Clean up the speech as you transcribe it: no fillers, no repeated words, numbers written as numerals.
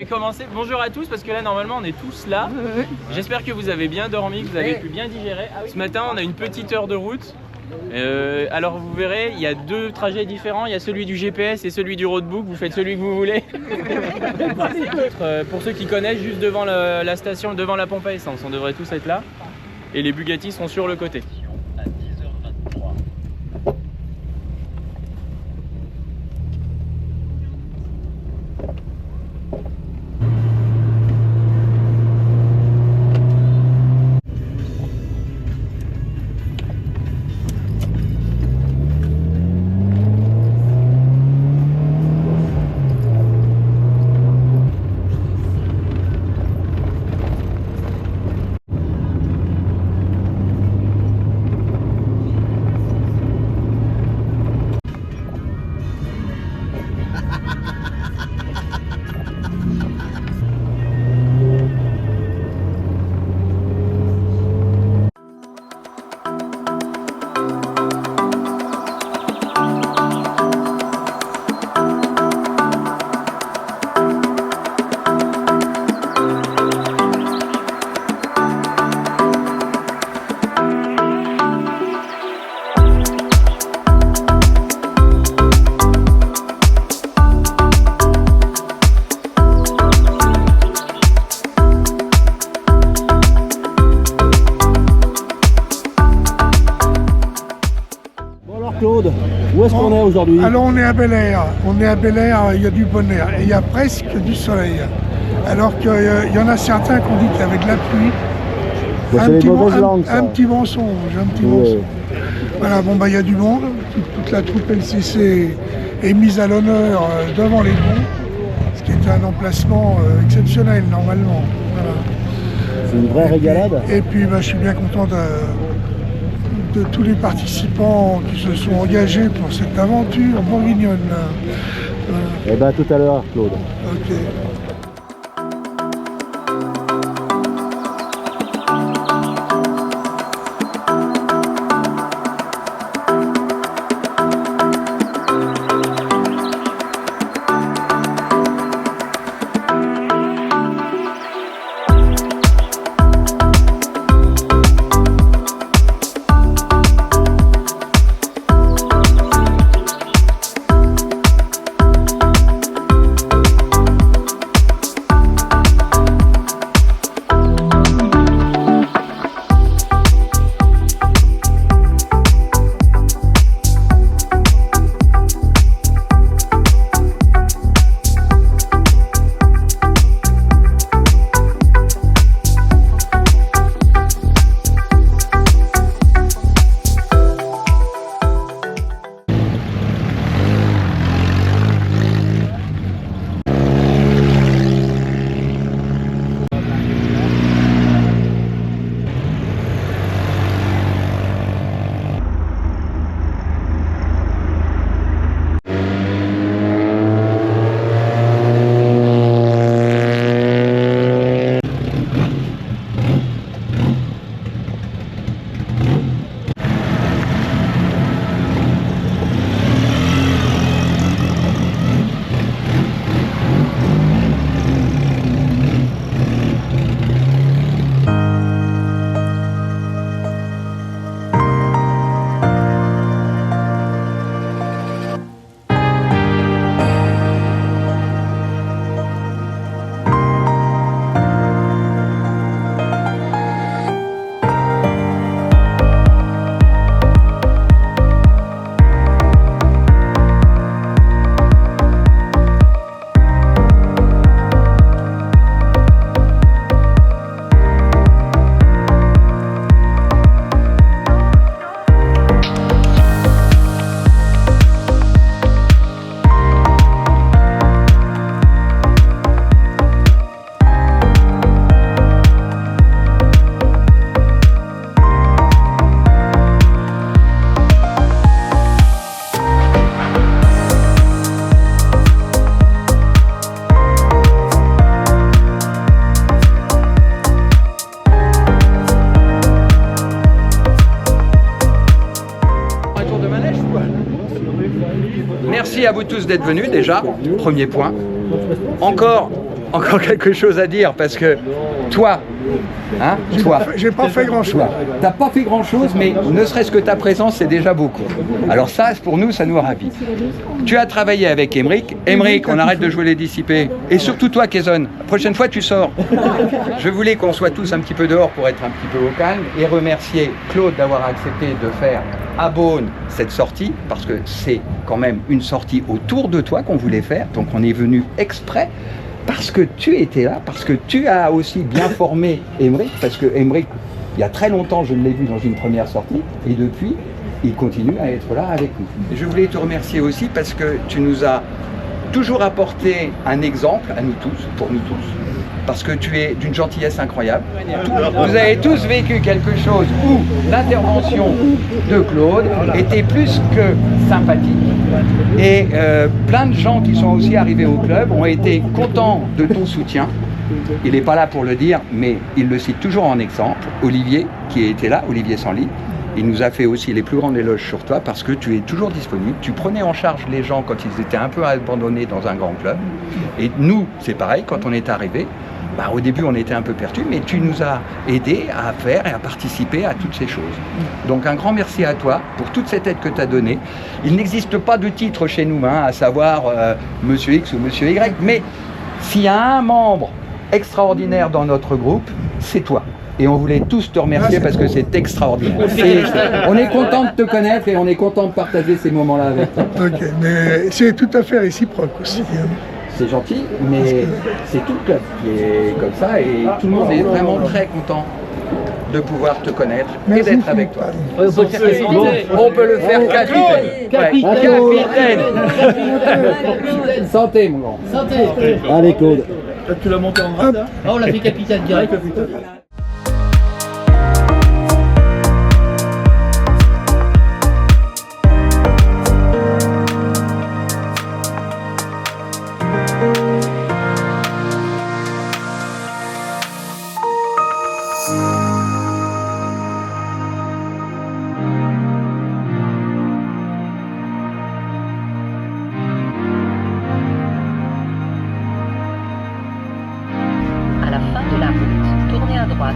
Commencer. Bonjour à tous, parce que là normalement on est tous là. J'espère que vous avez bien dormi, que vous avez pu bien digérer. Ce matin on a une petite heure de route. Alors vous verrez, il y a deux trajets différents. Il y a celui du GPS et celui du roadbook. Vous faites celui que vous voulez. Pour ceux qui connaissent, juste devant la station, devant la pompe à essence, on devrait tous être là. Et les Bugatti sont sur le côté. À 10h23. Claude, où est-ce qu'on est aujourd'hui? Alors on est à Bel Air, il y a du bon air et il y a presque du soleil. Alors qu'il y en a certains qui ont dit qu'il y avait de la pluie. Un petit mensonge, mensonge. Voilà, bon bah il y a du monde, toute la troupe LCC est mise à l'honneur devant les ponts, ce qui est un emplacement exceptionnel normalement. Voilà. C'est une vraie régalade. Et puis bah, je suis bien content de tous les participants qui se sont engagés pour cette aventure bourguignonne. Et bien tout à l'heure, Claude. Ok. Merci à vous tous d'être venus déjà, premier point. Encore encore quelque chose à dire parce que toi, hein, toi, J'ai pas fait grand-chose. t'as pas fait grand chose, mais ne serait-ce que ta présence, c'est déjà beaucoup. Alors ça, pour nous, ça nous ravit. Tu as travaillé avec Émeric. Émeric, on arrête de jouer les dissipés. Et surtout toi, Kézon, la prochaine fois, tu sors. Je voulais qu'on soit tous un petit peu dehors pour être un petit peu au calme et remercier Claude d'avoir accepté de faire à Beaune cette sortie, parce que c'est quand même une sortie autour de toi qu'on voulait faire. Donc on est venu exprès. Parce que tu étais là, parce que tu as aussi bien formé Émeric, parce que Émeric, il y a très longtemps, je l'ai vu dans une première sortie, et depuis, il continue à être là avec nous. Et je voulais te remercier aussi parce que tu nous as toujours apporté un exemple à nous tous, pour nous tous, parce que tu es d'une gentillesse incroyable. Vous avez tous vécu quelque chose où l'intervention de Claude était plus que sympathique. Et plein de gens qui sont aussi arrivés au club ont été contents de ton soutien. Il n'est pas là pour le dire, mais il le cite toujours en exemple. Olivier, qui était là, Olivier Sanly, il nous a fait aussi les plus grandes éloges sur toi parce que tu es toujours disponible. Tu prenais en charge les gens quand ils étaient un peu abandonnés dans un grand club. Et nous, c'est pareil, quand on est arrivé, bah, au début on était un peu perdus, mais tu nous as aidés à faire et à participer à toutes ces choses. Donc un grand merci à toi pour toute cette aide que tu as donnée. Il n'existe pas de titre chez nous, hein, à savoir Monsieur X ou Monsieur Y, mais s'il y a un membre extraordinaire dans notre groupe, c'est toi. Et on voulait tous te remercier parce que c'est extraordinaire. On est content de te connaître et on est content de partager ces moments-là avec toi. Ok, mais c'est tout à fait réciproque aussi. Hein. C'est gentil, mais c'est tout le club qui est comme ça et tout le monde est vraiment très content de pouvoir te connaître et Merci, d'être avec toi. On peut le faire capitaine. Capitaine. Santé, mon grand. Allez, Claude. Tu l'as monté en grade, hein? Oh, on l'a fait capitaine direct. À la fin de la route, tournez à droite.